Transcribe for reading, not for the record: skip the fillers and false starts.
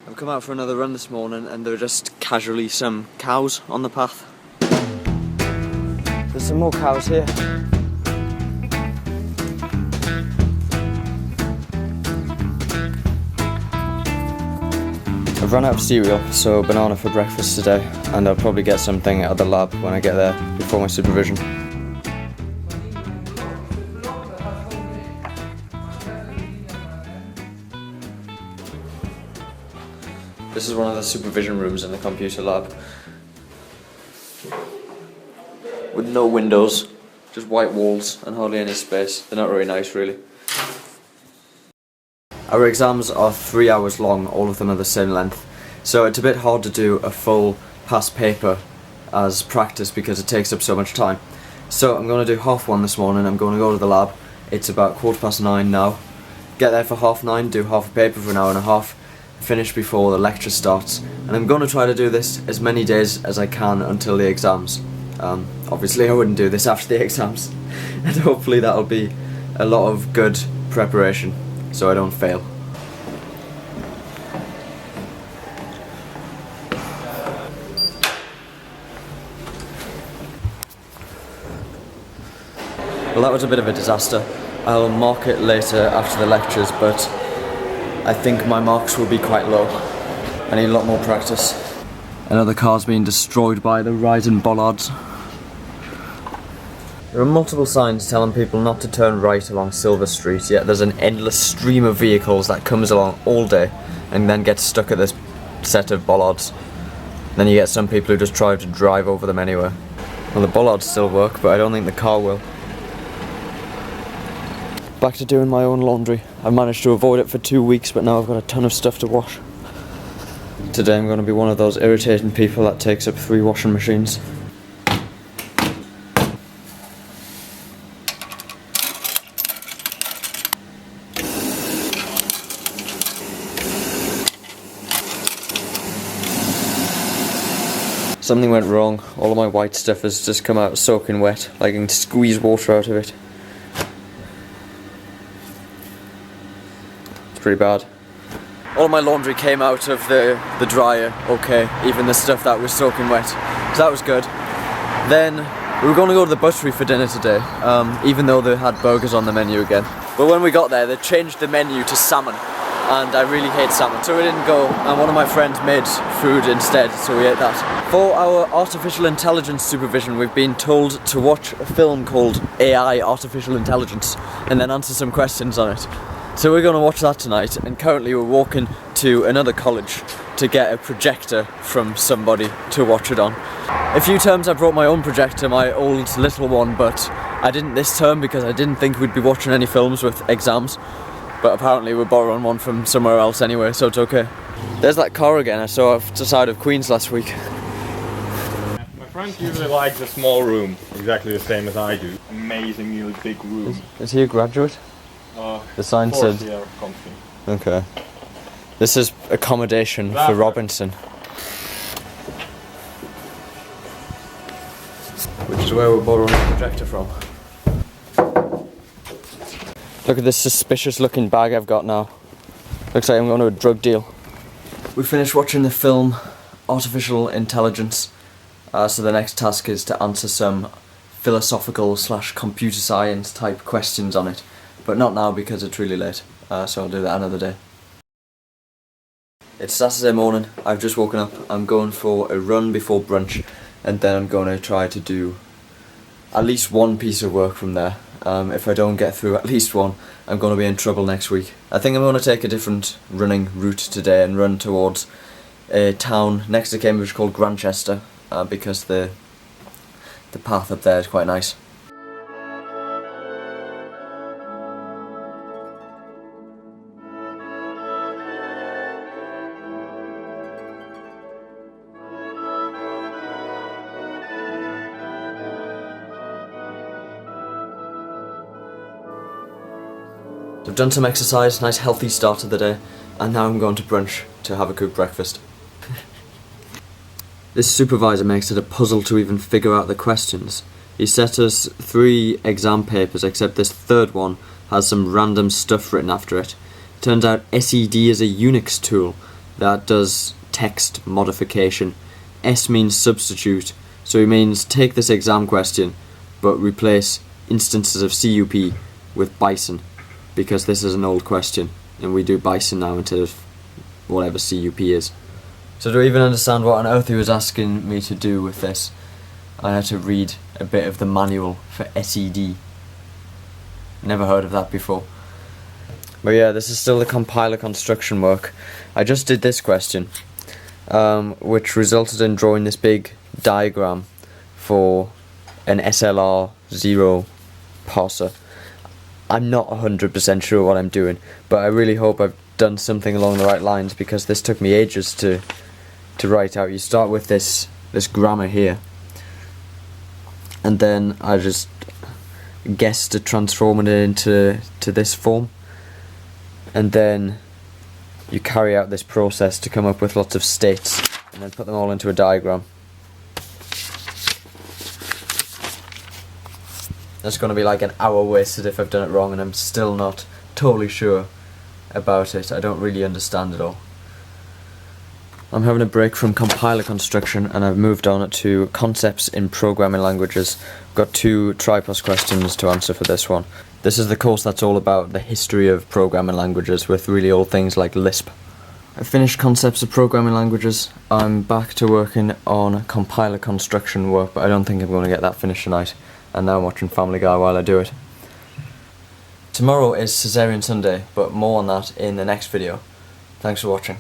I've come out for another run this morning and there are just casually some cows on the path. There's some more cows here. I've run out of cereal, so banana for breakfast today, and I'll probably get something out of the lab when I get there before my supervision. This is one of the supervision rooms in the computer lab. With no windows, just white walls and hardly any space. They're not very nice, really. Our exams are 3 hours long, all of them are the same length. So it's a bit hard to do a full past paper as practice because it takes up so much time. So I'm going to do half one this morning. I'm going to go to the lab. It's about 9:15 now. Get there for 9:30, do half a paper for an hour and a half. Finish before the lecture starts, and I'm going to try to do this as many days as I can until the exams. Obviously I wouldn't do this after the exams, and hopefully that'll be a lot of good preparation so I don't fail. Well, that was a bit of a disaster. I'll mark it later after the lectures, but I think my marks will be quite low. I need a lot more practice. Another car's being destroyed by the Wright and bollards. There are multiple signs telling people not to turn right along Silver Street, yet there's an endless stream of vehicles that comes along all day and then gets stuck at this set of bollards. Then you get some people who just try to drive over them anyway. Well, the bollards still work, but I don't think the car will. Back to doing my own laundry. I've managed to avoid it for 2 weeks, but now I've got a ton of stuff to wash. Today I'm going to be one of those irritating people that takes up 3 washing machines. Something went wrong. All of my white stuff has just come out soaking wet. I can squeeze water out of it. Pretty bad. All of my laundry came out of the dryer okay, even the stuff that was soaking wet, so that was good. Then we were going to go to the butchery for dinner today, even though they had burgers on the menu again. But when we got there, they changed the menu to salmon, and I really hate salmon, so we didn't go, and one of my friends made food instead, so we ate that. For our artificial intelligence supervision, we've been told to watch a film called AI Artificial Intelligence, and then answer some questions on it. So we're going to watch that tonight, and currently we're walking to another college to get a projector from somebody to watch it on. A few terms I brought my own projector, my old little one, but I didn't this term because I didn't think we'd be watching any films with exams. But apparently we're borrowing one from somewhere else anyway, so it's okay. There's that car again I saw off the side of Queen's last week. My friend usually likes a small room, exactly the same as I do. Amazingly big room. Is he a graduate? The sign said... Yeah, comfy. Okay. This is accommodation for Robinson. Which is where we're borrowing the projector from. Look at this suspicious looking bag I've got now. Looks like I'm going to a drug deal. We finished watching the film Artificial Intelligence. So the next task is to answer some philosophical / computer science type questions on it. But not now because it's really late, so I'll do that another day. It's Saturday morning, I've just woken up, I'm going for a run before brunch, and then I'm going to try to do at least one piece of work from there. If I don't get through at least one, I'm going to be in trouble next week. I think I'm going to take a different running route today and run towards a town next to Cambridge called Grantchester, because the path up there is quite nice. I've done some exercise, nice healthy start to the day, and now I'm going to brunch to have a good breakfast. This supervisor makes it a puzzle to even figure out the questions. He set us 3 exam papers, except this third one has some random stuff written after it. Turns out SED is a Unix tool, that does text modification. S means substitute, so it means take this exam question but replace instances of CUP with bison, because this is an old question and we do bison now instead of whatever CUP is. So to even understand what on earth he was asking me to do with this, I had to read a bit of the manual for SED. Never heard of that before. But yeah, this is still the compiler construction work. I just did this question, which resulted in drawing this big diagram for an SLR0 parser. I'm not 100% sure what I'm doing, but I really hope I've done something along the right lines, because this took me ages to write out. You start with this grammar here, and then I just guessed to transform it into this form, and then you carry out this process to come up with lots of states and then put them all into a diagram. That's going to be like an hour wasted if I've done it wrong, and I'm still not totally sure about it. I don't really understand it all. I'm having a break from compiler construction and I've moved on to concepts in programming languages. I've got 2 Tripos questions to answer for this one. This is the course that's all about the history of programming languages, with really old things like Lisp. I finished concepts of programming languages. I'm back to working on compiler construction work, but I don't think I'm going to get that finished tonight. And now I'm watching Family Guy while I do it. Tomorrow is Caesarean Sunday, but more on that in the next video. Thanks for watching.